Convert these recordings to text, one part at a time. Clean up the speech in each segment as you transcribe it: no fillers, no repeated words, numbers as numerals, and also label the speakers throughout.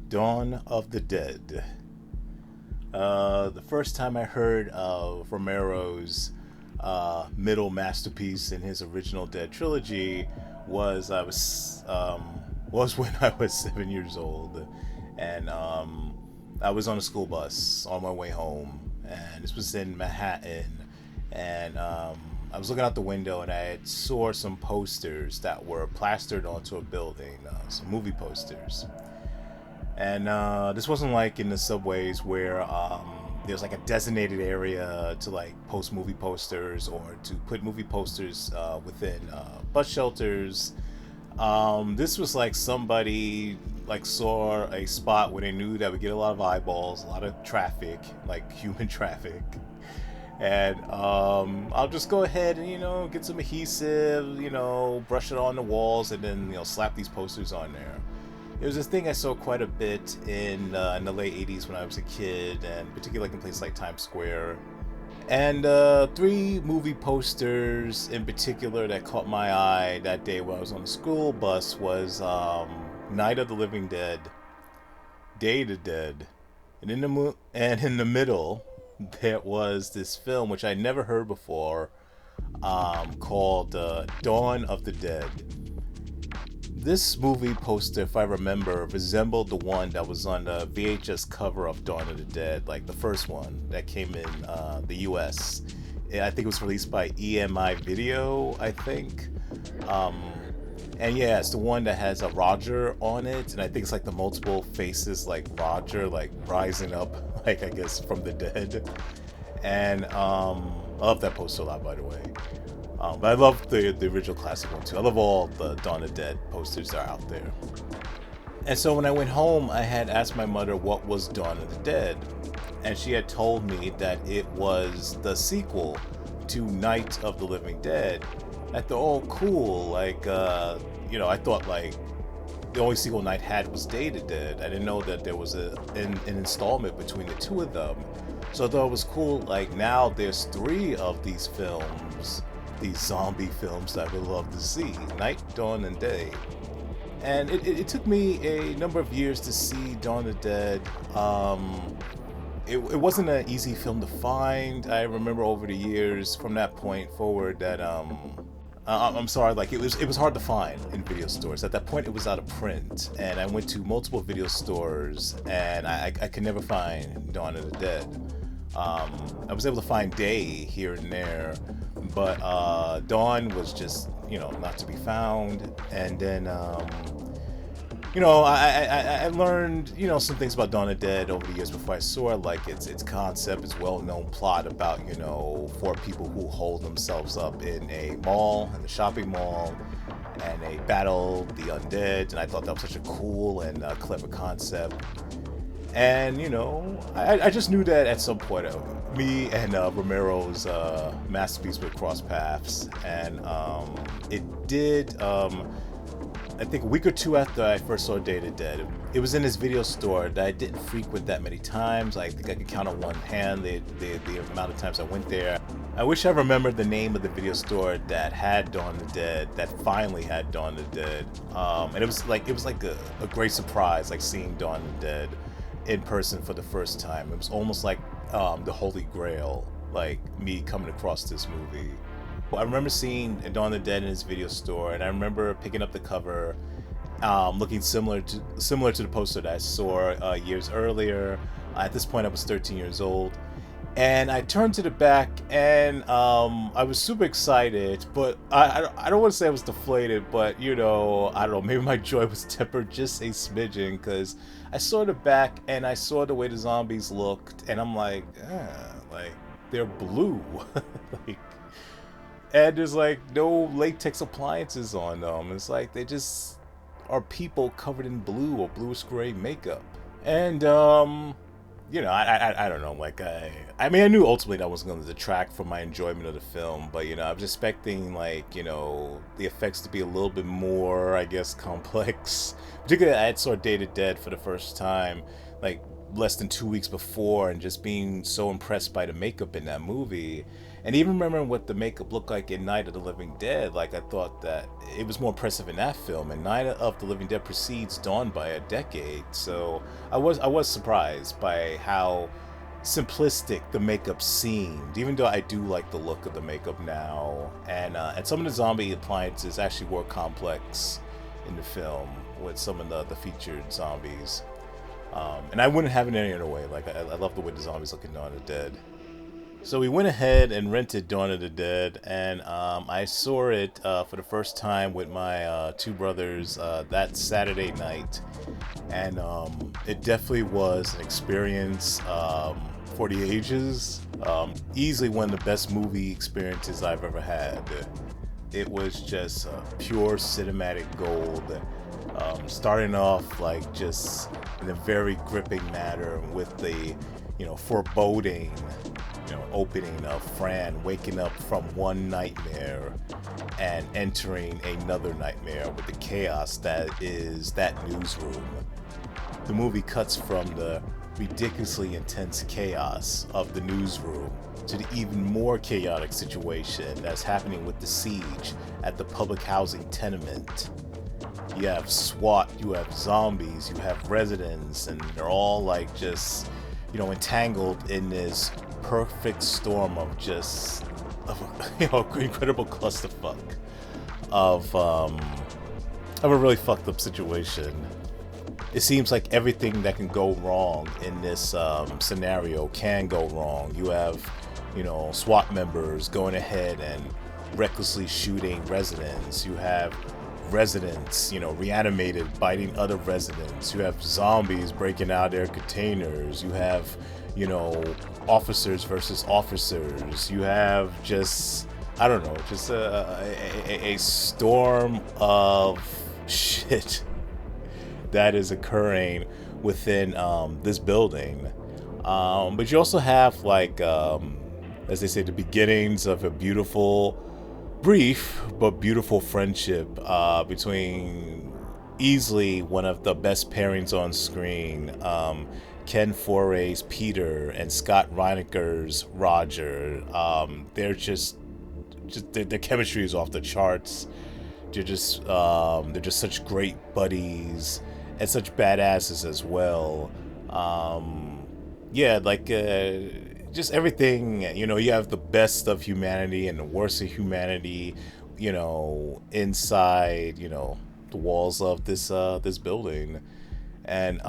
Speaker 1: Dawn of the Dead. The first time I heard of Romero's middle masterpiece in his original Dead trilogy was when I was 7 years old, and I was on a school bus on my way home, and this was in Manhattan, and I was looking out the window and I saw some posters that were plastered onto a building, some movie posters. And this wasn't like in the subways where there's like a designated area to like post movie posters or to put movie posters within bus shelters. This was like somebody like saw a spot where they knew that would get a lot of eyeballs, a lot of traffic, like human traffic. And I'll just go ahead and get some adhesive, brush it on the walls, and then slap these posters on there. It was this thing I saw quite a bit in the late 80s when I was a kid, and particularly like in places like Times Square. And three movie posters in particular that caught my eye that day while I was on the school bus was Night of the Living Dead, Day of the Dead, and in the middle there was this film which I never heard before, called Dawn of the Dead. This movie poster, if I remember, resembled the one that was on the VHS cover of Dawn of the Dead, like the first one that came in the US. I think it was released by EMI Video, I think. And yeah, it's the one that has a Roger on it, and I think it's like the multiple faces like Roger, like rising up, like I guess from the dead. And I love that poster a lot, by the way. But I love the original classic one too. I love all the Dawn of the Dead posters that are out there. And so when I went home, I had asked my mother what was Dawn of the Dead, and she had told me that it was the sequel to Night of the Living Dead. I thought, oh, cool. Like, I thought like the only sequel Night had was Day of the Dead. I didn't know that there was an installment between the two of them. So I thought it was cool. Like now there's three of these films, these zombie films that I would love to see: Night, Dawn, and Day. And it took me a number of years to see Dawn of the Dead. It wasn't an easy film to find. I remember over the years from that point forward that I'm sorry, like it was hard to find in video stores. At that point it was out of print, and I went to multiple video stores and I could never find Dawn of the Dead. I was able to find Day here and there, but Dawn was just not to be found. And then I learned some things about Dawn of the Dead over the years before I saw it, like its concept, its well-known plot about four people who hold themselves up in a mall, in the shopping mall, and they battle the undead. And I thought that was such a cool and clever concept. And I just knew that at some point me and Romero's masterpiece would cross paths, and it did. I think a week or two after I first saw Day of the Dead, it was in this video store that I didn't frequent that many times. I think I could count on one hand the amount of times I went there. I wish I remembered the name of the video store that had Dawn of the Dead, that finally had Dawn of the Dead. And it was like a great surprise, like seeing Dawn of the Dead in person for the first time. It was almost like the Holy Grail, like me coming across this movie. I remember seeing Dawn of the Dead in his video store, and I remember picking up the cover, looking similar to the poster that I saw years earlier. At this point, I was 13 years old, and I turned to the back, and I was super excited, but I don't want to say I was deflated, but I don't know, maybe my joy was tempered just a smidgen, because I saw the back and I saw the way the zombies looked, and I'm like they're blue, like. And there's like no latex appliances on them. It's like they just are people covered in blue or bluish gray makeup. And I don't know. Like I mean, I knew ultimately that wasn't going to detract from my enjoyment of the film, but I was expecting like the effects to be a little bit more, I guess, complex. Particularly, I saw Day of the Dead for the first time. Like less than 2 weeks before, and just being so impressed by the makeup in that movie. And even remembering what the makeup looked like in Night of the Living Dead, like I thought that it was more impressive in that film. And Night of the Living Dead precedes Dawn by a decade, so I was surprised by how simplistic the makeup seemed. Even though I do like the look of the makeup now, and some of the zombie appliances actually were complex in the film with some of the featured zombies. And I wouldn't have it any other way. Like I love the way the zombies look in Dawn of the Dead. So we went ahead and rented Dawn of the Dead, and I saw it for the first time with my two brothers that Saturday night, and it definitely was an experience for the ages. Easily one of the best movie experiences I've ever had. It was just pure cinematic gold. Starting off like just in a very gripping manner with the foreboding opening of Fran waking up from one nightmare and entering another nightmare with the chaos that is that newsroom. The movie cuts from the ridiculously intense chaos of the newsroom to the even more chaotic situation that's happening with the siege at the public housing tenement. You have SWAT, you have zombies, you have residents, and they're all like just, entangled in this perfect storm of just, incredible clusterfuck of a really fucked up situation. It seems like everything that can go wrong in this scenario can go wrong. You have, SWAT members going ahead and recklessly shooting residents. You have residents, reanimated, biting other residents. You have zombies breaking out their containers. You have, officers versus officers. You have just, I don't know, just a storm of shit that is occurring within this building. But you also have, like, as they say, the beginnings of a brief but beautiful friendship between easily one of the best pairings on screen, Ken Foray's Peter and Scott Reineker's Roger. They're just their chemistry is off the charts. They're just such great buddies and such badasses as well. Just everything, you have the best of humanity and the worst of humanity, inside, the walls of this building. And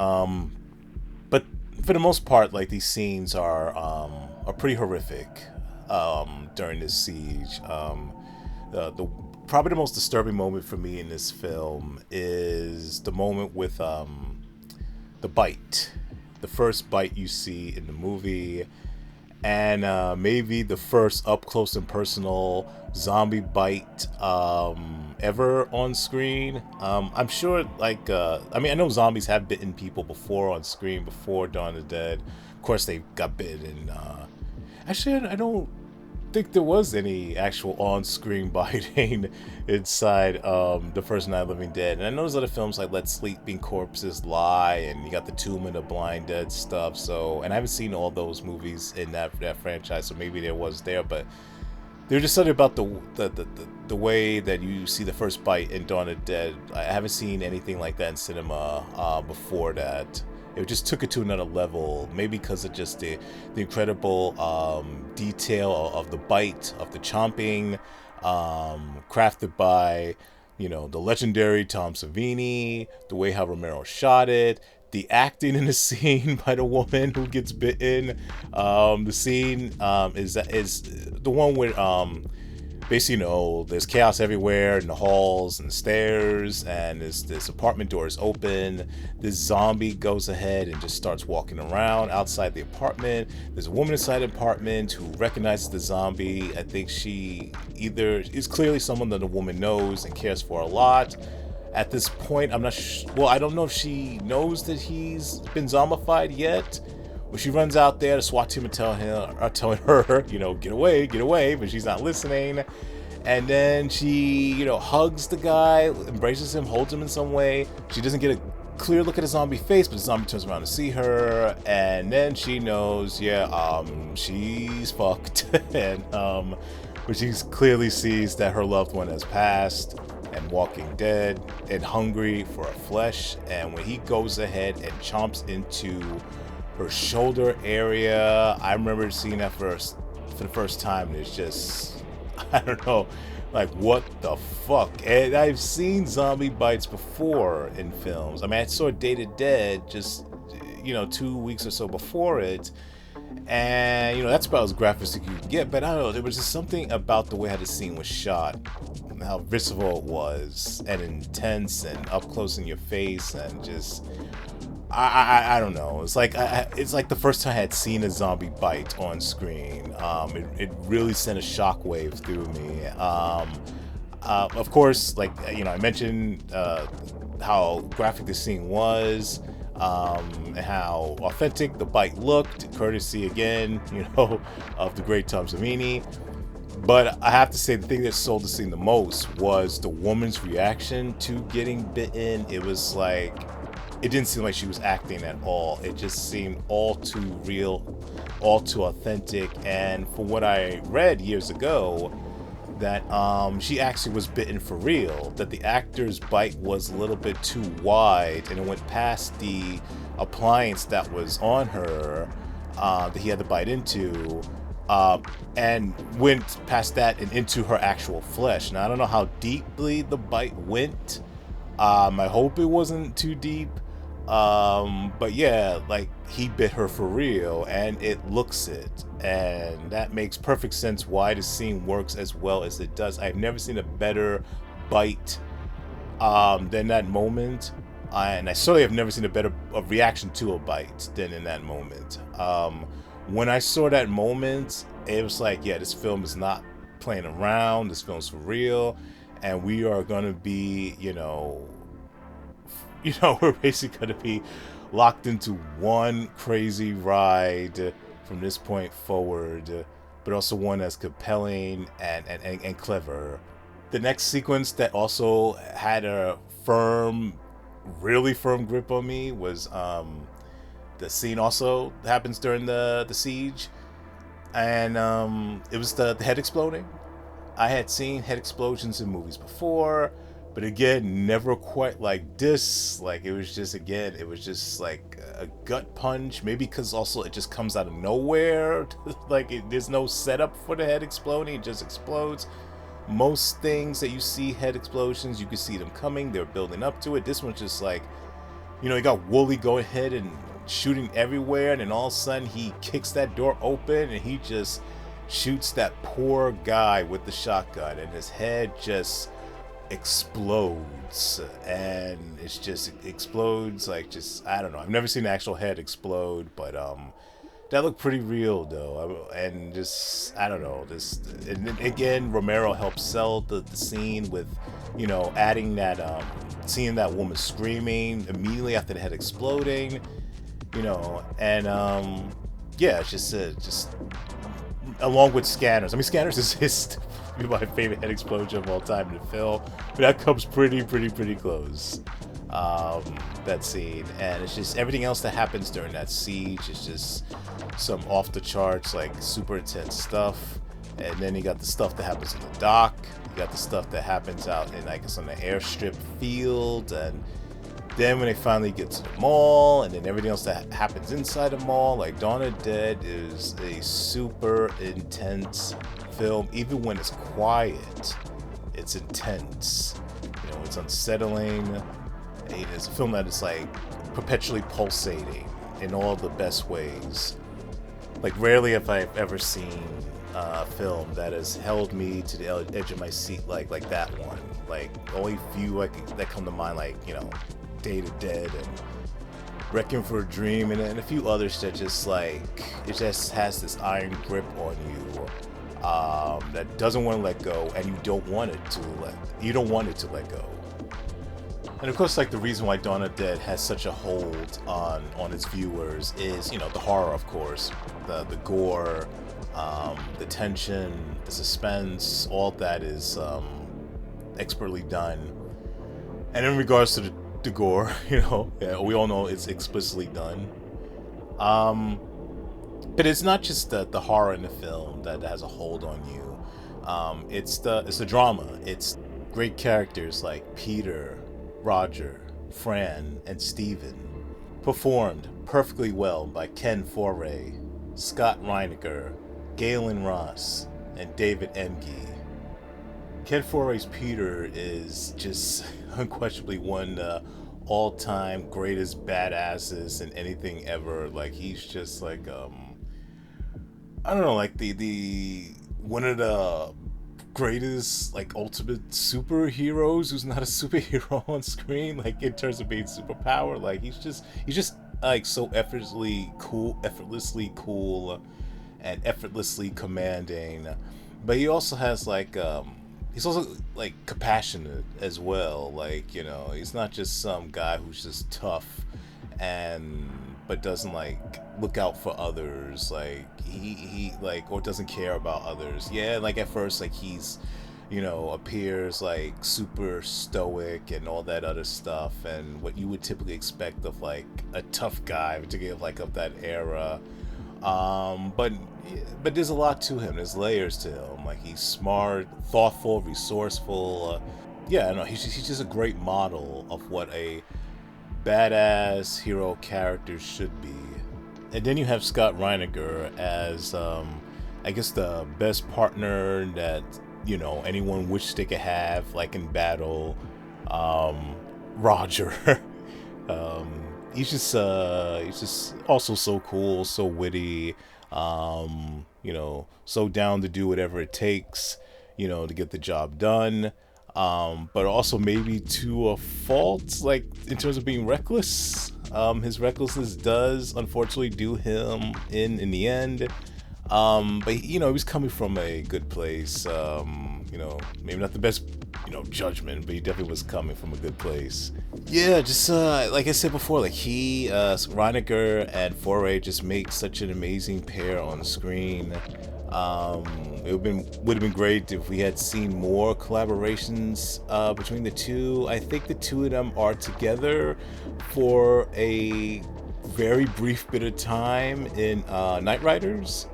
Speaker 1: but for the most part, like, these scenes are pretty horrific during this siege. The probably the most disturbing moment for me in this film is the moment with the bite, the first bite you see in the movie. And maybe the first up close and personal zombie bite ever on screen. I'm sure, like, I know zombies have bitten people before on screen before Dawn of the Dead. Of course, they got bitten. Actually, I don't think there was any actual on-screen biting inside the first Night of the Living Dead. And I know there's other films like Let Sleeping Corpses Lie, and you got the Tomb and the Blind Dead stuff. So, and I haven't seen all those movies in that franchise, so maybe there was there, but there's just something about the way that you see the first bite in Dawn of the Dead. I haven't seen anything like that in cinema before that. It just took it to another level, maybe because of just the incredible detail of the bite, of the chomping, crafted by, the legendary Tom Savini, the way how Romero shot it, the acting in the scene by the woman who gets bitten. The scene is the one where basically, there's chaos everywhere in the halls and the stairs, and this apartment door is open. This zombie goes ahead and just starts walking around outside the apartment. There's a woman inside the apartment who recognizes the zombie. I think she either is clearly someone that the woman knows and cares for a lot. At this point, I'm not well, I don't know if she knows that he's been zombified yet. But she runs out there, the SWAT team are telling her, get away, but she's not listening. And then she, hugs the guy, embraces him, holds him in some way. She doesn't get a clear look at a zombie face, but the zombie turns around to see her, and then she knows, she's fucked, and but she clearly sees that her loved one has passed and walking dead and hungry for her flesh. And when he goes ahead and chomps into her shoulder area, I remember seeing that for the first time, and it's just, I don't know, like, what the fuck? And I've seen zombie bites before in films. I mean, I saw Day to Dead just, 2 weeks or so before it. And, that's about as graphic as you could get. But I don't know, there was just something about the way how the scene was shot, how visceral it was, and intense, and up close in your face, and just... I don't know. It's like the first time I had seen a zombie bite on screen. It really sent a shockwave through me. Of course, I mentioned how graphic the scene was, and how authentic the bite looked, courtesy again, of the great Tom Savini. But I have to say, the thing that sold the scene the most was the woman's reaction to getting bitten. It was like, it didn't seem like she was acting at all. It just seemed all too real, all too authentic. And from what I read years ago, that she actually was bitten for real, that the actor's bite was a little bit too wide, and it went past the appliance that was on her, that he had to bite into, and went past that and into her actual flesh. Now, I don't know how deeply the bite went. I hope it wasn't too deep. But yeah, like, he bit her for real, and it looks it, and that makes perfect sense why the scene works as well as it does. I've never seen a better bite than that moment, and I certainly have never seen a reaction to a bite than in that moment. When I saw that moment, it was like, yeah, this film is not playing around, this film's for real, and we are gonna be, we're basically going to be locked into one crazy ride from this point forward, but also one that's compelling and clever. The next sequence that also had a really firm grip on me was the scene also happens during the siege, and it was the head exploding. I had seen head explosions in movies before, but again, never quite like this. Like, it was just like a gut punch. Maybe because also it just comes out of nowhere. There's no setup for the head exploding. It just explodes. Most things that you see head explosions, you can see them coming. They're building up to it. This one's just like, you got Wooly going ahead and shooting everywhere. And then all of a sudden he kicks that door open and he just shoots that poor guy with the shotgun. And his head just explodes, and it explodes like, just, I don't know, I've never seen an actual head explode, but that looked pretty real though. And just, I don't know, this, and then again, Romero helped sell the scene with, adding that seeing that woman screaming immediately after the head exploding, and yeah, it's just along with Scanners. I mean, Scanners is my favorite head explosion of all time in the film, but that comes pretty close. That scene, and it's just everything else that happens during that siege is just some off the charts, like, super intense stuff. And then you got the stuff that happens in the dock, you got the stuff that happens out in, I guess, on the airstrip field, and then when they finally get to the mall, and then everything else that happens inside the mall. Like, Dawn of the Dead is a super intense film. Even when it's quiet, it's intense. It's unsettling. It's a film that is, like, perpetually pulsating in all the best ways. Like, rarely have I ever seen a film that has held me to the edge of my seat like that one. Like, only few that come to mind, like, Day to Dead and Requiem for a Dream, and a few others that just, like, it just has this iron grip on you, that doesn't want to let go, and you don't want it to let go. And of course, like, the reason why Dawn of the Dead has such a hold on its viewers is, the horror, of course, the gore, the tension, the suspense, all that is expertly done. And in regards to the gore. Yeah, we all know it's explicitly done. Um, but it's not just the horror in the film that has a hold on you. It's the drama. It's great characters like Peter, Roger, Fran, and Steven, performed perfectly well by Ken Foray, Scott Reiniger, Galen Ross, and David Emge. Ken Foray's Peter is just unquestionably one of the all-time greatest badasses in anything ever. Like he's just like I don't know, like the one of the greatest like ultimate superheroes who's not a superhero on screen, like in terms of being superpower. Like he's just like so effortlessly cool and effortlessly commanding. But he also has like he's also like compassionate as well. Like, he's not just some guy who's just tough and but doesn't like look out for others. Like he like or doesn't care about others. Yeah, like at first like he's appears like super stoic and all that other stuff, and what you would typically expect of like a tough guy, particularly like of that era. But there's a lot to him. There's layers to him. Like he's smart, thoughtful, resourceful. Yeah, I know he's just a great model of what a badass hero character should be. And then you have Scott Reiniger as, I guess, the best partner that anyone wished they could have, like in battle. Roger. He's just also so cool, so witty, so down to do whatever it takes, to get the job done. But also maybe to a fault, like in terms of being reckless. His recklessness does unfortunately do him in the end. But he was coming from a good place. Maybe not the best, judgment, but he definitely was coming from a good place. Yeah, just like I said before, like Reiniger and Foray just make such an amazing pair on screen. It would have been great if we had seen more collaborations between the two. I think the two of them are together for a very brief bit of time in Night Riders.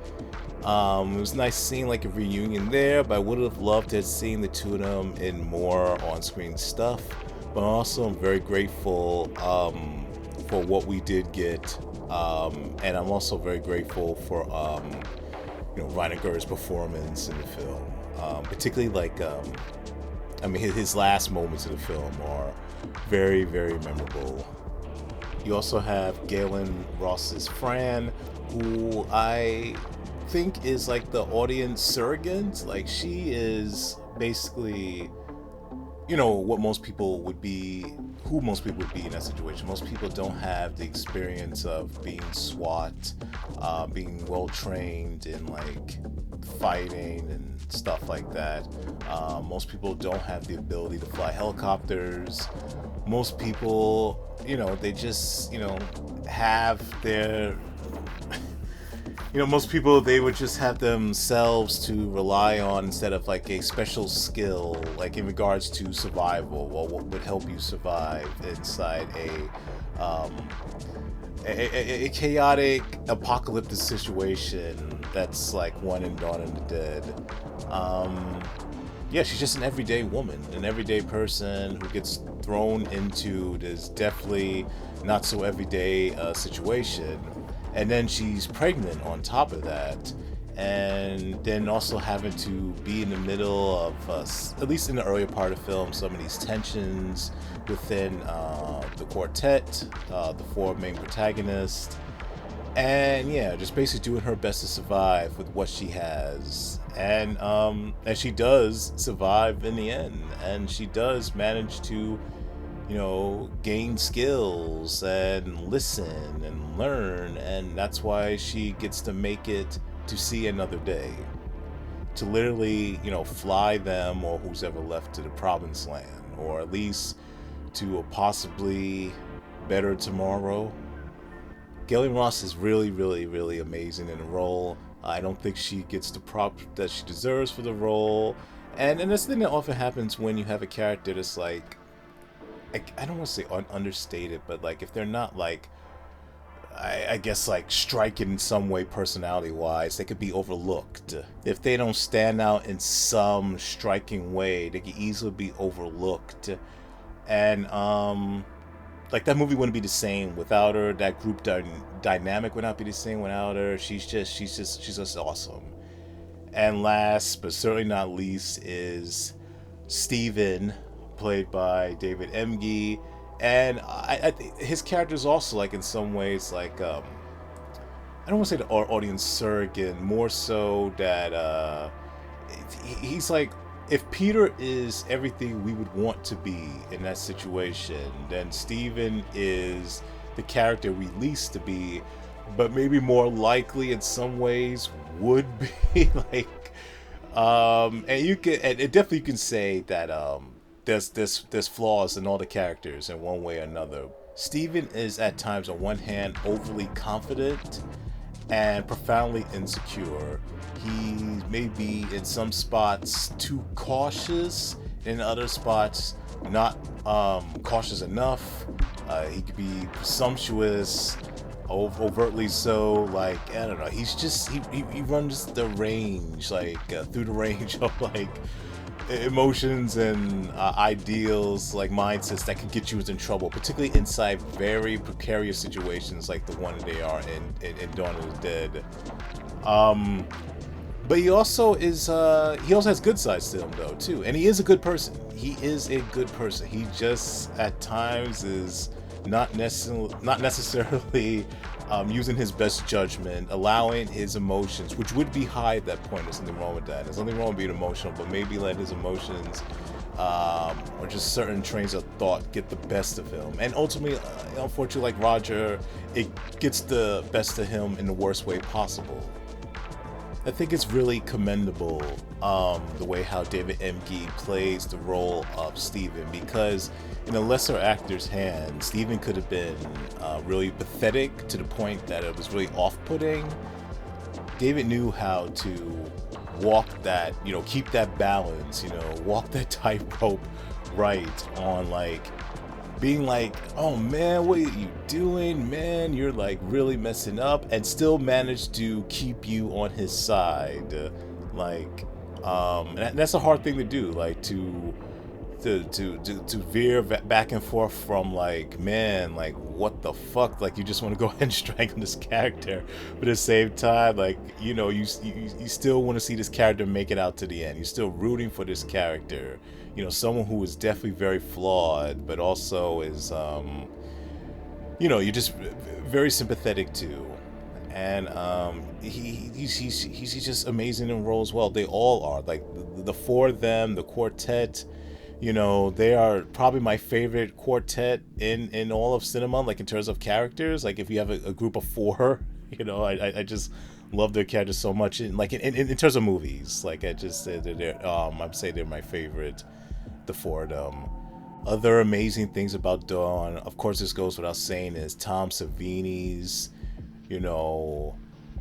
Speaker 1: It was nice seeing like a reunion there, but I would have loved to have seen the two of them in more on-screen stuff. But also, I'm very grateful for what we did get, and I'm also very grateful for Reiniger's performance in the film, particularly like his last moments in the film are very, very memorable. You also have Galen Ross's Fran, who I think is like the audience surrogate. Like she is basically what most people would be, who most people would be in that situation. Most people don't have the experience of being SWAT, being well trained in like fighting and stuff like that. Most people don't have the ability to fly helicopters. Most people, they just, have their most people, they would just have themselves to rely on instead of like a special skill, like in regards to survival, or what would help you survive inside a chaotic apocalyptic situation that's like one and Dawn of the Dead. Yeah, she's just an everyday woman, an everyday person who gets thrown into this definitely not so everyday situation. And then she's pregnant on top of that. And then also having to be in the middle of, at least in the earlier part of the film, some of these tensions within the quartet, the four main protagonists. And yeah, just basically doing her best to survive with what she has. And she does survive in the end. And she does manage to gain skills and listen and learn, and that's why she gets to make it to see another day, to literally, fly them or who's ever left to the promised land, or at least to a possibly better tomorrow. Galen Ross is really, really, really amazing in the role. I don't think she gets the prop that she deserves for the role, and that's the thing that often happens when you have a character that's like I don't want to say understated, but like if they're not like I guess like striking in some way personality wise, they could be overlooked. If they don't stand out in some striking way, they could easily be overlooked. And like that movie wouldn't be the same without her. That group dynamic would not be the same without her. She's just awesome. And last but certainly not least is Steven, played by David Emge. And I think his character is also like in some ways like I don't want to say the audience surrogate, more so that he's like if Peter is everything we would want to be in that situation, then Steven is the character we least to be, but maybe more likely in some ways would be like and you can and it definitely you can say that there's flaws in all the characters in one way or another. Steven is at times on one hand overly confident and profoundly insecure. He may be in some spots too cautious, in other spots not cautious enough. He could be presumptuous, overtly so. Like I don't know. He's just he runs the range, like through the range of like emotions and ideals, like mindsets that can get you in trouble, particularly inside very precarious situations like the one they are in Dawn of the Dead. But he also is he also has good sides to him though too, and he is a good person. He is a good person. He just at times is not necessarily using his best judgment, allowing his emotions, which would be high at that point. There's nothing wrong with that. There's nothing wrong with being emotional, but maybe let his emotions or just certain trains of thought get the best of him. And ultimately, unfortunately, like Roger, it gets the best of him in the worst way possible. I think it's really commendable the way how David Emge plays the role of Steven, because in a lesser actor's hand, Steven could have been really pathetic to the point that it was really off-putting. David knew how to walk that, keep that balance, walk that tightrope right on like being like, oh man, what are you doing, man? You're like really messing up, and still manage to keep you on his side. And that's a hard thing to do, like to veer back and forth from like, man, like what the fuck, like you just want to go ahead and strangle this character, but at the same time, like you still want to see this character make it out to the end. You're still rooting for this character, someone who is definitely very flawed, but also is you're just very sympathetic to. And he's just amazing in roles. Well, they all are, like the four of them, the quartet. They are probably my favorite quartet in all of cinema, like in terms of characters. Like if you have a group of four, I just love their characters so much. And like in terms of movies, like I just said, I'd say they're my favorite, the four of them. Other amazing things about Dawn, of course, this goes without saying, is Tom Savini's,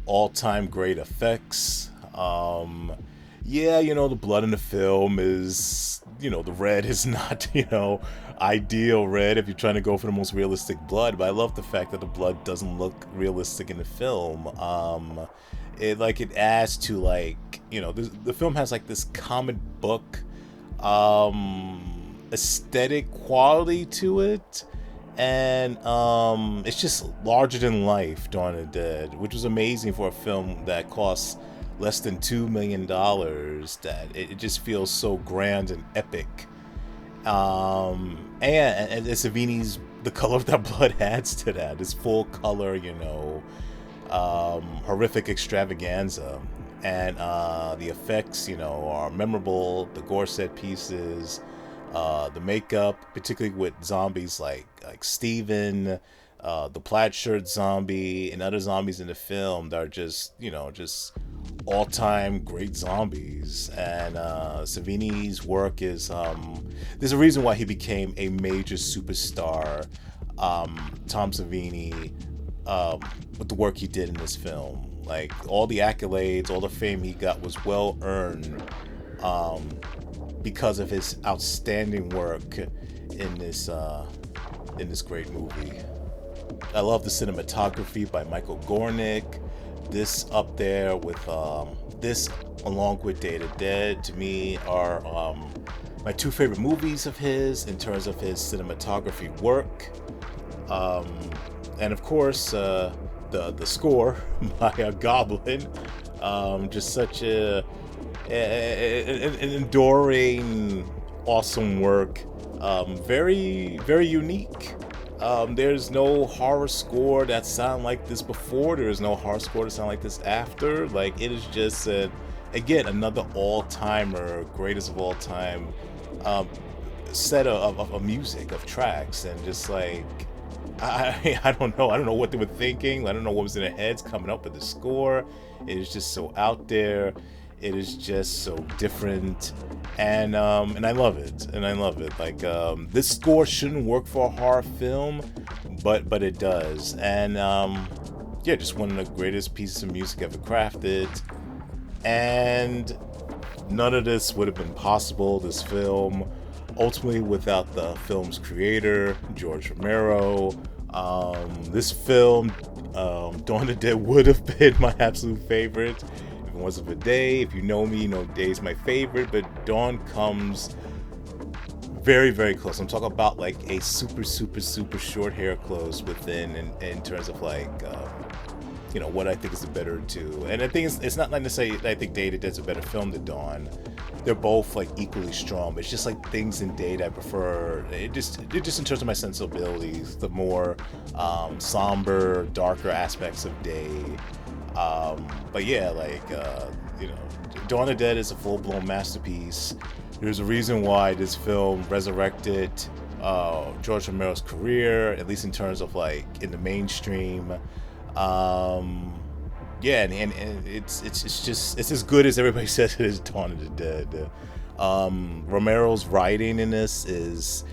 Speaker 1: all-time great effects. The blood in the film is, the red is not, ideal red if you're trying to go for the most realistic blood, but I love the fact that the blood doesn't look realistic in the film. It adds to like, the film has like this comic book aesthetic quality to it, and it's just larger than life. Dawn of the Dead, which was amazing for a film that costs less than $2 million, that it just feels so grand and epic. And Savini's, the color of that blood adds to that. This full color, horrific extravaganza. And the effects, are memorable. The gore set pieces, the makeup, particularly with zombies like Steven, the plaid shirt zombie, and other zombies in the film that are just all-time great zombies. And Savini's work is there's a reason why he became a major superstar. Tom Savini, with the work he did in this film, like all the accolades, all the fame he got was well earned because of his outstanding work in this great movie. I love the cinematography by Michael Gornick. This up there with this along with Day to Dead to me are my two favorite movies of his in terms of his cinematography work. And of course the score by Goblin, just such an enduring, awesome work. Very, very unique. There's no horror score that sounded like this before. There is no horror score that sounded like this after. Like, it is just again, another all-timer, greatest of all time set of music, of tracks, and just like I don't know what they were thinking. I don't know what was in their heads coming up with the score. It is just so out there. It is just so different, and I love it. Like, this score shouldn't work for a horror film, but it does. And yeah, just one of the greatest pieces of music ever crafted. And none of this would have been possible, this film, ultimately, without the film's creator, George Romero. This film, Dawn of the Dead, would have been my absolute favorite. Once of a Day, if you know me, you know Day's my favorite, but Dawn comes very, very close. I'm talking about like a super short hair close within in terms of like what I think is the better two. And I think it's not like to say I think Day to Dead's a better film than Dawn. They're both like equally strong, but it's just like things in Day that I prefer. It just in terms of my sensibilities, the more somber, darker aspects of Day. But yeah, like, Dawn of the Dead is a full-blown masterpiece. There's a reason why this film resurrected George Romero's career, at least in terms of like in the mainstream. Yeah, and it's as good as everybody says it is. Dawn of the Dead. Romero's writing in this is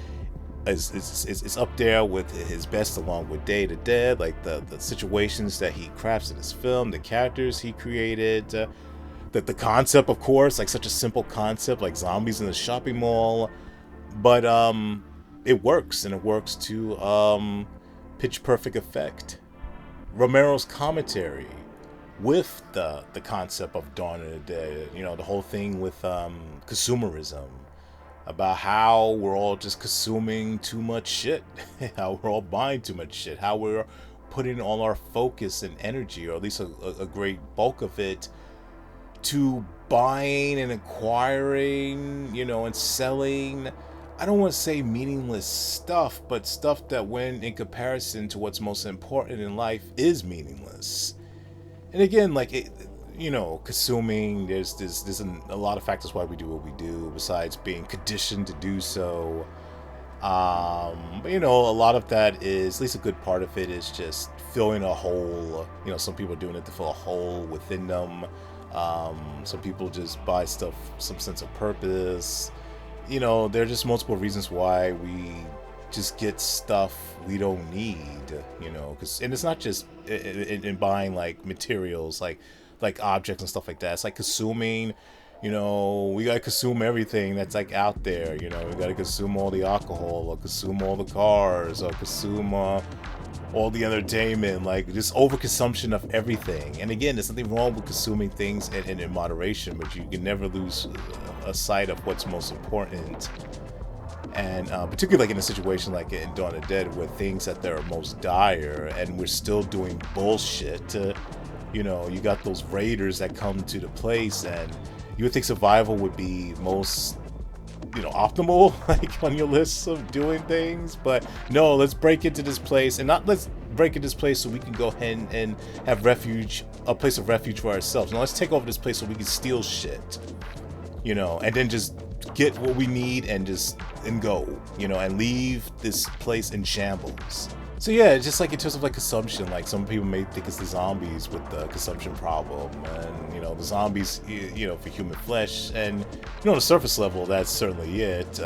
Speaker 1: up there with his best, along with Day to Dead. Like the situations that he crafts in his film, the characters he created, the concept, of course, like such a simple concept like zombies in the shopping mall, but it works, and it works to pitch perfect effect. Romero's commentary with the concept of Dawn of the Dead, the whole thing with consumerism, about how we're all just consuming too much shit, how we're all buying too much shit, how we're putting all our focus and energy, or at least a great bulk of it, to buying and acquiring, and selling. I don't want to say meaningless stuff, but stuff that, when in comparison to what's most important in life, is meaningless. And again, like consuming, there's a lot of factors why we do what we do, besides being conditioned to do so. But a lot of that is, at least a good part of it, is just filling a hole. Some people are doing it to fill a hole within them. Some people just buy stuff, some sense of purpose. There are just multiple reasons why we just get stuff we don't need, and it's not just in buying like materials, like objects and stuff like that. It's like consuming, we gotta consume everything that's like out there. We gotta consume all the alcohol, or consume all the cars, or consume all the entertainment, like just overconsumption of everything. And again, there's nothing wrong with consuming things in moderation, but you can never lose a sight of what's most important. And particularly like in a situation like in Dawn of the Dead, where things that they're most dire, and we're still doing bullshit. You got those raiders that come to the place, and you would think survival would be most, optimal, like on your list of doing things. But no, let's break into this place, and not let's break into this place so we can go ahead and have refuge, a place of refuge for ourselves. No, let's take over this place so we can steal shit, and then just get what we need and go, and leave this place in shambles. So yeah, just like in terms of like consumption, like some people may think it's the zombies with the consumption problem, and the zombies, for human flesh, and on the surface level, that's certainly it.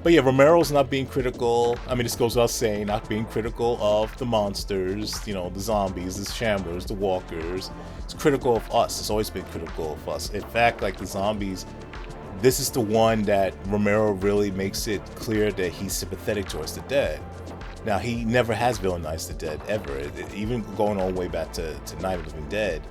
Speaker 1: But yeah, Romero's not being critical. I mean, this goes without saying, not being critical of the monsters, the zombies, the shamblers, the walkers. It's critical of us. It's always been critical of us. In fact, like the zombies this is the one that Romero really makes it clear that he's sympathetic towards the dead. Now, he never has villainized the dead ever. Even going all the way back to Night of the Living Dead,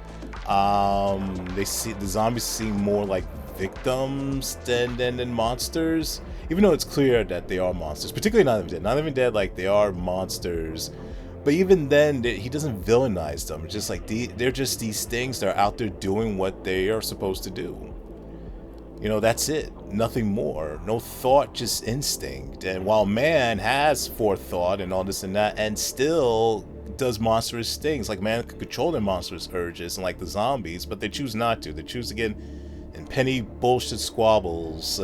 Speaker 1: the zombies seem more like victims than monsters. Even though it's clear that they are monsters, particularly Night of the Living Dead. Night of the Living Dead, like, they are monsters. But even then, he doesn't villainize them. It's just like they're just these things that are out there doing what they are supposed to do. That's it. Nothing more. No thought, just instinct. And while man has forethought and all this and that, and still does monstrous things, like man can control their monstrous urges, and like the zombies, but they choose not to. They choose to get in petty bullshit squabbles,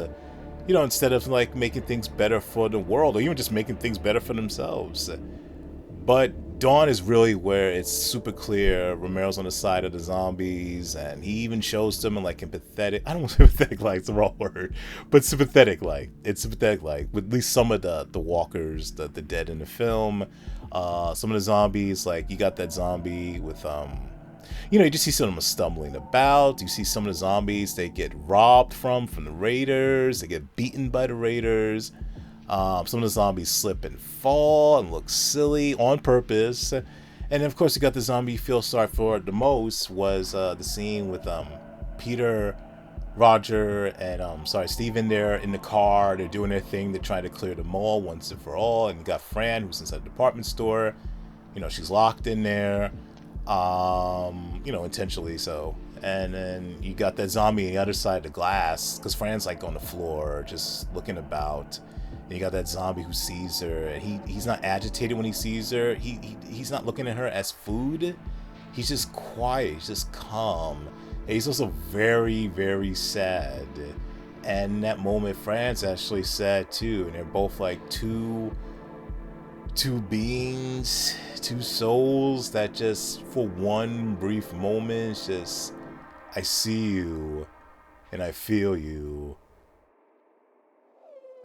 Speaker 1: instead of like making things better for the world, or even just making things better for themselves. But Dawn is really where it's super clear Romero's on the side of the zombies, and he even shows them in like empathetic, I don't want to say sympathetic like, it's the wrong word, but sympathetic like. It's sympathetic like, with at least some of the walkers, the dead in the film. Some of the zombies, like you got that zombie with, you just see some of them stumbling about. You see some of the zombies, they get robbed from the raiders, they get beaten by the raiders. Some of the zombies slip and fall and look silly on purpose. And then, of course, you got the zombie you feel sorry for the most was the scene with Peter, Roger, and Steve in there in the car. They're doing their thing. They're trying to clear the mall once and for all. And you got Fran, who's inside the department store. She's locked in there, intentionally so. And then you got that zombie on the other side of the glass, because Fran's like on the floor just looking about. And you got that zombie who sees her, and he's not agitated when he sees her. He's not looking at her as food. He's just quiet. He's just calm. And he's also very, very sad. And in that moment, Fran's actually sad too. And they're both like two beings, two souls that just for one brief moment, just I see you, and I feel you.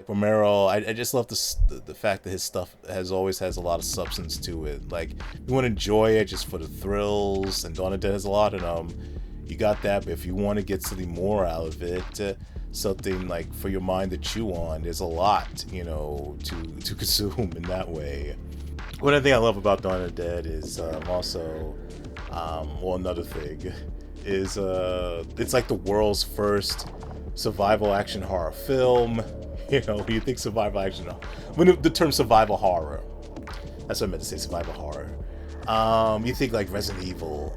Speaker 1: Romero, I just love the fact that his stuff always has a lot of substance to it. Like, you want to enjoy it just for the thrills, and Dawn of the Dead has a lot of them. You got that, but if you want to get something more out of it, something like for your mind to chew on, there's a lot, to consume in that way. One other thing I love about Dawn of the Dead is also, another thing is it's like the world's first survival action horror film. You think survival action, when the term survival horror, that's what I meant to say, survival horror. You think like Resident Evil,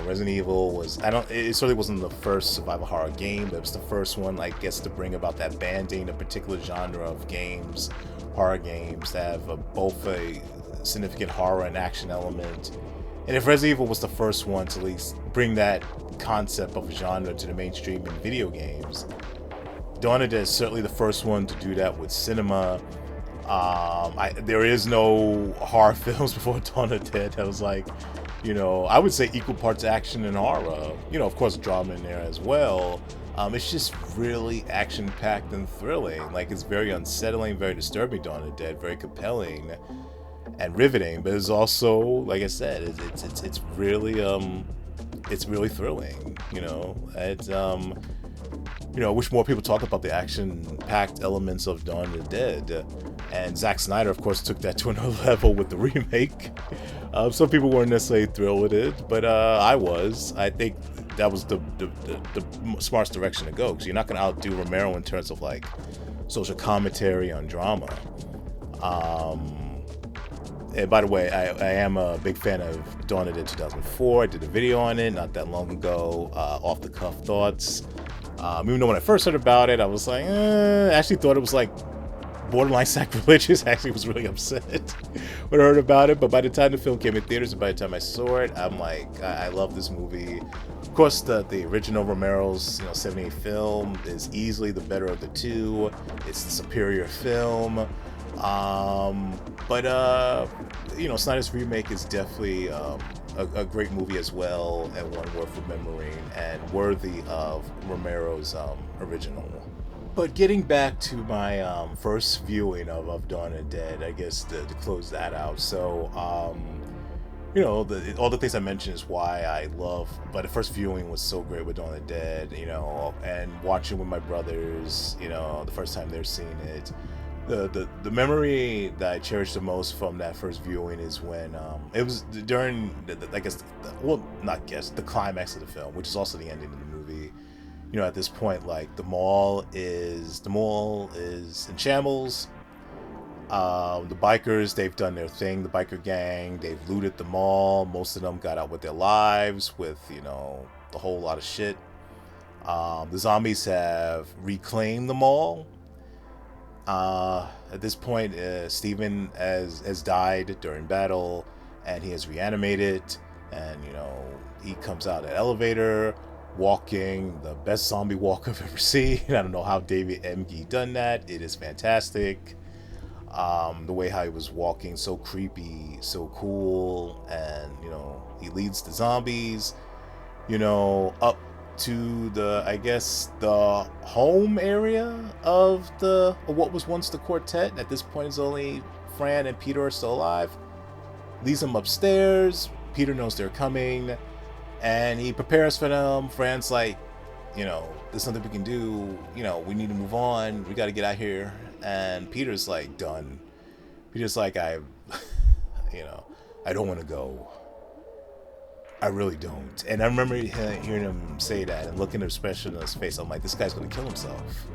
Speaker 1: Resident Evil was, it certainly wasn't the first survival horror game, but it was the first one, I guess, to bring about that banding, a particular genre of games, horror games, that have both a significant horror and action element. And if Resident Evil was the first one to at least bring that concept of a genre to the mainstream in video games, Dawn of the Dead is certainly the first one to do that with cinema. There is no horror films before Dawn of the Dead that was like, I would say equal parts action and horror. Of course, drama in there as well. It's just really action-packed and thrilling. Like, it's very unsettling, very disturbing, Dawn of the Dead, very compelling and riveting. But it's also, like I said, it's really thrilling. I wish more people talk about the action-packed elements of Dawn of the Dead. And Zack Snyder, of course, took that to another level with the remake. Some people weren't necessarily thrilled with it, but I was. I think that was the smartest direction to go, because you're not going to outdo Romero in terms of like social commentary on drama. And by the way, I am a big fan of Dawn of the Dead 2004. I did a video on it not that long ago, off-the-cuff thoughts. Even though when I first heard about it, I was like, I actually thought it was like borderline sacrilegious. I actually was really upset when I heard about it. But by the time the film came in theaters and by the time I saw it, I'm like, I love this movie. Of course, the original Romero's 78 film is easily the better of the two. It's the superior film. But Snyder's remake is definitely a great movie as well, and one worth remembering and worthy of Romero's original. But getting back to my first viewing of Dawn of the Dead, I guess to close that out. So all the things I mentioned is why I love. But the first viewing was so great with Dawn of the Dead, and watching with my brothers, the first time they're seeing it. The memory that I cherish the most from that first viewing is when it was during the climax of the film, which is also the ending of the movie. At this point, like the mall is in shambles. The bikers, they've done their thing. The biker gang, they've looted the mall. Most of them got out with their lives, with the whole lot of shit. The zombies have reclaimed the mall. At this point, Steven has died during battle, and he has reanimated. And he comes out of the elevator, walking the best zombie walk I've ever seen. I don't know how David Emge done that. It is fantastic. The way how he was walking, so creepy, so cool, and he leads the zombies, up to the home area of what was once the quartet. At this point, it's only Fran and Peter are still alive. Leads them upstairs. Peter knows they're coming, and he prepares for them. Fran's like, there's something we can do. We need to move on. We got to get out here. And Peter's like, done. Peter's like, I don't want to go. I really don't. And I remember hearing him say that and looking at the expression on his face. I'm like, this guy's going to kill himself.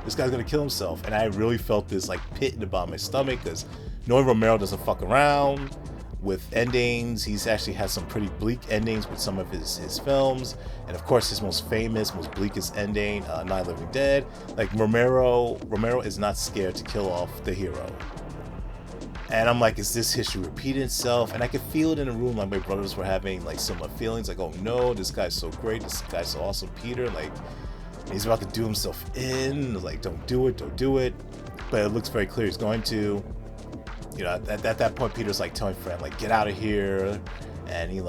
Speaker 1: This guy's going to kill himself. And I really felt this like pit in the bottom of my stomach, because knowing Romero doesn't fuck around with endings. He's actually had some pretty bleak endings with some of his films. And of course, his most famous, most bleakest ending, Night of the Living Dead. Like Romero is not scared to kill off the hero. And I'm like, is this history repeating itself? And I could feel it in the room. Like my brothers were having like similar feelings. Like, oh no, this guy's so great. This guy's so awesome, Peter. Like, he's about to do himself in. Like, don't do it. But it looks very clear he's going to. At that point, Peter's like telling Fran, like, get out of here. And he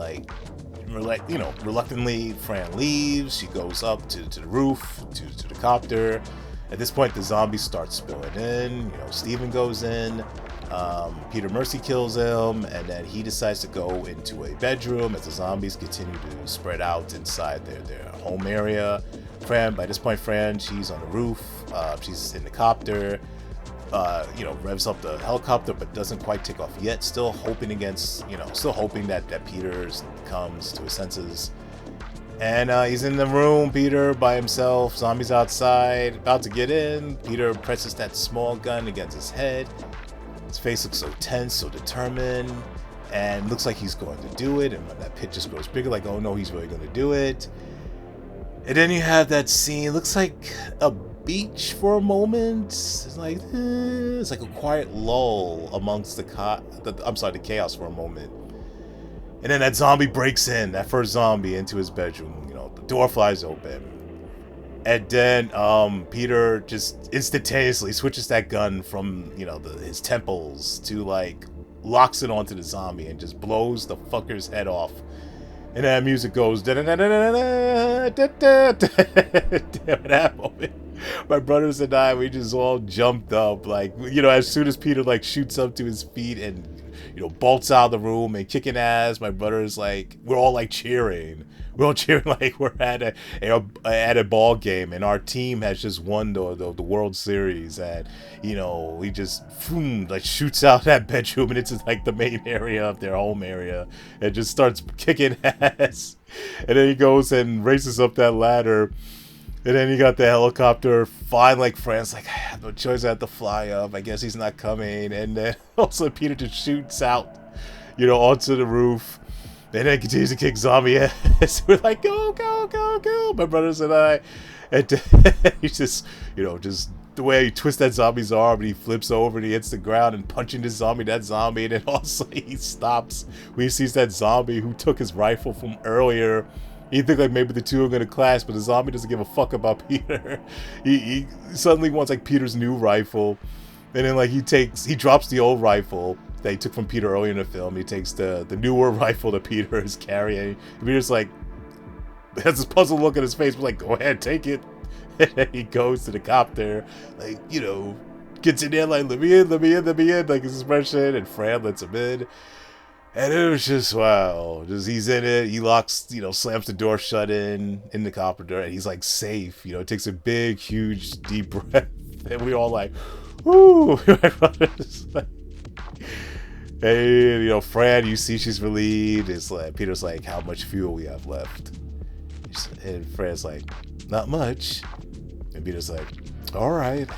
Speaker 1: reluctantly, Fran leaves. She goes up to the roof, to the copter. At this point, the zombies start spilling in. Steven goes in. Peter Mercy kills him, and then he decides to go into a bedroom as the zombies continue to spread out inside their home area. By this point, Fran, she's on the roof. She's in the copter. Revs up the helicopter, but doesn't quite take off yet. Still hoping that Peter comes to his senses. And he's in the room, Peter by himself, zombies outside, about to get in. Peter presses that small gun against his head. His face looks so tense, so determined, and looks like he's going to do it. And when that pit just grows bigger, like, oh no, he's really going to do it. And then you have that scene, it looks like a beach for a moment. It's like a quiet lull amongst the chaos for a moment. And then that zombie breaks in, that first zombie, into his bedroom. The door flies open. And then Peter just instantaneously switches that gun from, his temples to, like, locks it onto the zombie and just blows the fucker's head off. And that music goes, at that moment, my brothers and I, we just all jumped up, like, as soon as Peter, like, shoots up to his feet and, bolts out of the room and kicking ass, my brothers, like, we're all, like, cheering. We're all cheering like we're at a ball game, and our team has just won the World Series. And he just like shoots out that bedroom, and it's just like the main area of their home area, and just starts kicking ass. And then he goes and races up that ladder, and then you got the helicopter flying like France. Like, I have no choice, I have to fly up. I guess he's not coming. And then also Peter just shoots out, onto the roof. And then continues to kick zombie ass. We're like, go, go, go, go. My brothers and I. And he's just, just the way he twists that zombie's arm, and he flips over and he hits the ground and punching that zombie. And then also he stops when he sees that zombie who took his rifle from earlier. You think like maybe the two are going to clash, but the zombie doesn't give a fuck about Peter. He suddenly wants like Peter's new rifle. And then like he drops the old rifle that he took from Peter earlier in the film. He takes the newer rifle that Peter is carrying. Peter's like, has this puzzled look at his face. We're like, go ahead, take it. And then he goes to the copter, like, gets in there, like, let me in, like his expression, and Fran lets him in. And it was just wow. Just he's in it. He locks, slams the door shut in the copper door, and he's like safe. Takes a big, huge, deep breath, and we all like, whoo. It's like, hey, Fran, you see she's relieved. It's like Peter's like, how much fuel we have left? And Fran's like, not much. And Peter's like, all right.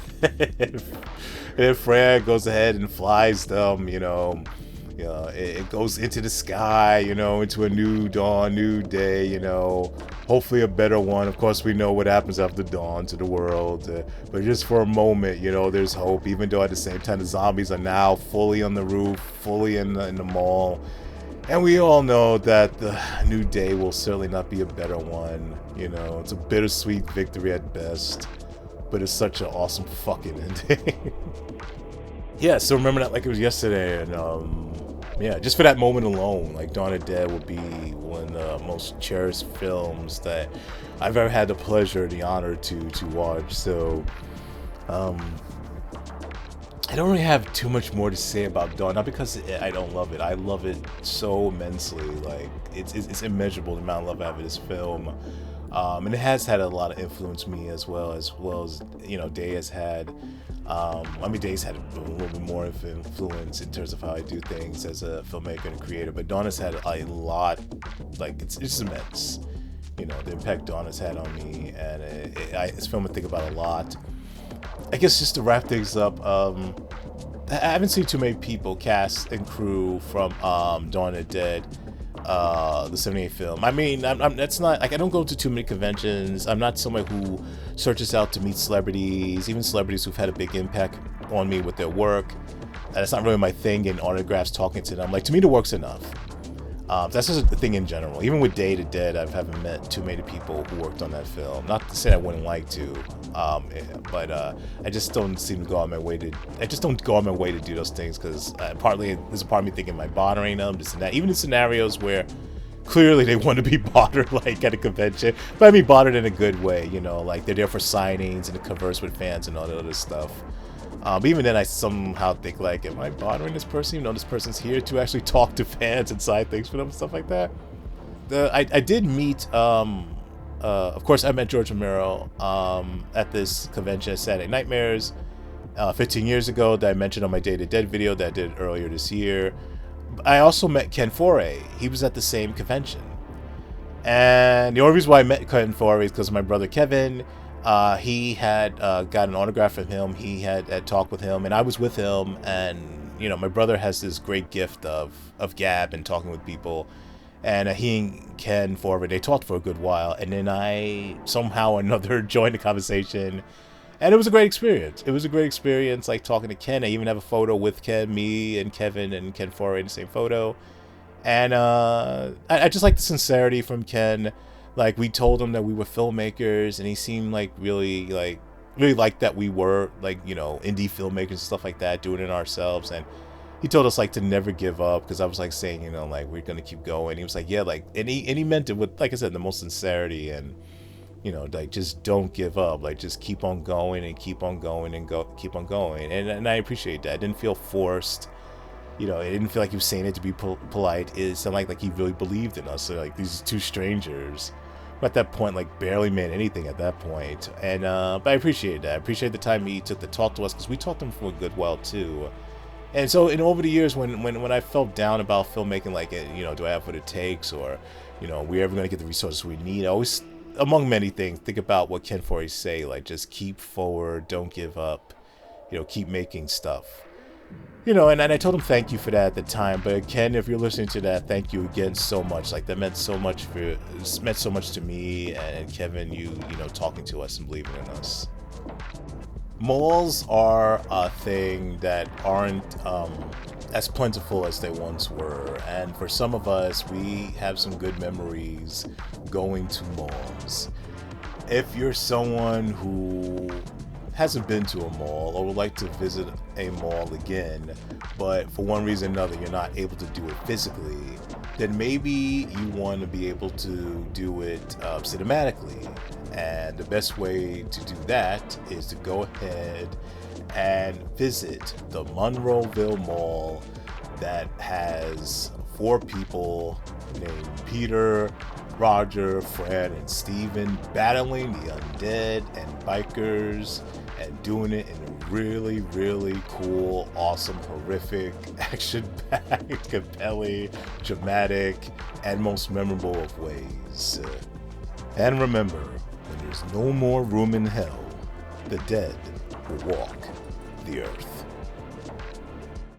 Speaker 1: And Fran goes ahead and flies them, it goes into the sky, into a new dawn, new day, hopefully a better one. Of course, we know what happens after dawn to the world, but just for a moment, there's hope, even though at the same time the zombies are now fully on the roof, fully in the mall. And we all know that the new day will certainly not be a better one. It's a bittersweet victory at best, but it's such an awesome fucking ending. Yeah, so remember that like it was yesterday, and yeah, just for that moment alone, like Dawn of the Dead will be one of the most cherished films that I've ever had the pleasure, the honor to watch. So, I don't really have too much more to say about Dawn, not because I don't love it. I love it so immensely. Like it's immeasurable the amount of love I have for this film, and it has had a lot of influence me as well as Day has had. Day's had a little bit more of influence in terms of how I do things as a filmmaker and creator, but Dawn has had a lot. Like it's immense. The impact Dawn has had on me, and it's a film I think about a lot. I guess just to wrap things up, I haven't seen too many people, cast and crew from Dawn of the Dead, the 78 film. That's not like I don't go to too many conventions. I'm not someone who searches out to meet celebrities, even celebrities who've had a big impact on me with their work. That's not really my thing. In autographs, talking to them, like to me, the work's enough. That's just a thing in general. Even with Day to Dead, I haven't met too many people who worked on that film. Not to say I wouldn't like to, but I just don't seem to go out my way to. I just don't go out my way to do those things because partly there's a part of me thinking, am I bothering them? This and that. Even in scenarios where clearly they want to be bothered, like at a convention, but I mean bothered in a good way. Like they're there for signings and to converse with fans and all that other stuff. But even then, I somehow think like, am I bothering this person? Even though this person's here to actually talk to fans and sign things for them and stuff like that. I did meet, of course, I met George Romero at this convention at Saturday Nightmares 15 years ago that I mentioned on my Day to Dead video that I did earlier this year. I also met Ken Foray. He was at the same convention. And the only reason why I met Ken Foray is because my brother Kevin. He had got an autograph from him. He had talked with him, and I was with him. And my brother has this great gift of gab and talking with people. And he and Ken Foray, they talked for a good while, and then I somehow or another joined the conversation, and it was a great experience. It was a great experience, like talking to Ken. I even have a photo with Ken, me and Kevin and Ken Foray in the same photo. And I just like the sincerity from Ken. Like we told him that we were filmmakers, and he seemed like really liked that we were like indie filmmakers and stuff like that, doing it ourselves. And he told us like to never give up, because I was like saying like we're gonna keep going. He was like, yeah, like and he meant it with, like I said, the most sincerity, and like just don't give up, like just keep on going and keep on going and keep on going. And I appreciate that. It didn't feel forced. It didn't feel like he was saying it to be polite. It sounded like he really believed in us. So like these two strangers, who at that point like barely meant anything at that point. And but I appreciate that. I appreciate the time he took to talk to us, because we talked to him for a good while too. And so, over the years, when I felt down about filmmaking, like do I have what it takes, or we're ever going to get the resources we need, I always, among many things, think about what Ken Foray say, like just keep forward, don't give up, keep making stuff. And I told him thank you for that at the time. But Ken, if you're listening to that, thank you again so much. Like that meant so much to me and Kevin. You talking to us and believing in us. Malls are a thing that aren't as plentiful as they once were, and for some of us, we have some good memories going to malls. If you're someone who hasn't been to a mall or would like to visit a mall again, but for one reason or another you're not able to do it physically, then maybe you want to be able to do it cinematically. And the best way to do that is to go ahead and visit the Monroeville Mall that has 4 people named Peter, Roger, Fred, and Steven battling the undead and bikers and doing it in a really, really cool, awesome, horrific, action-packed, compelling, dramatic, and most memorable of ways. And remember, when there's no more room in hell, the dead will walk the earth.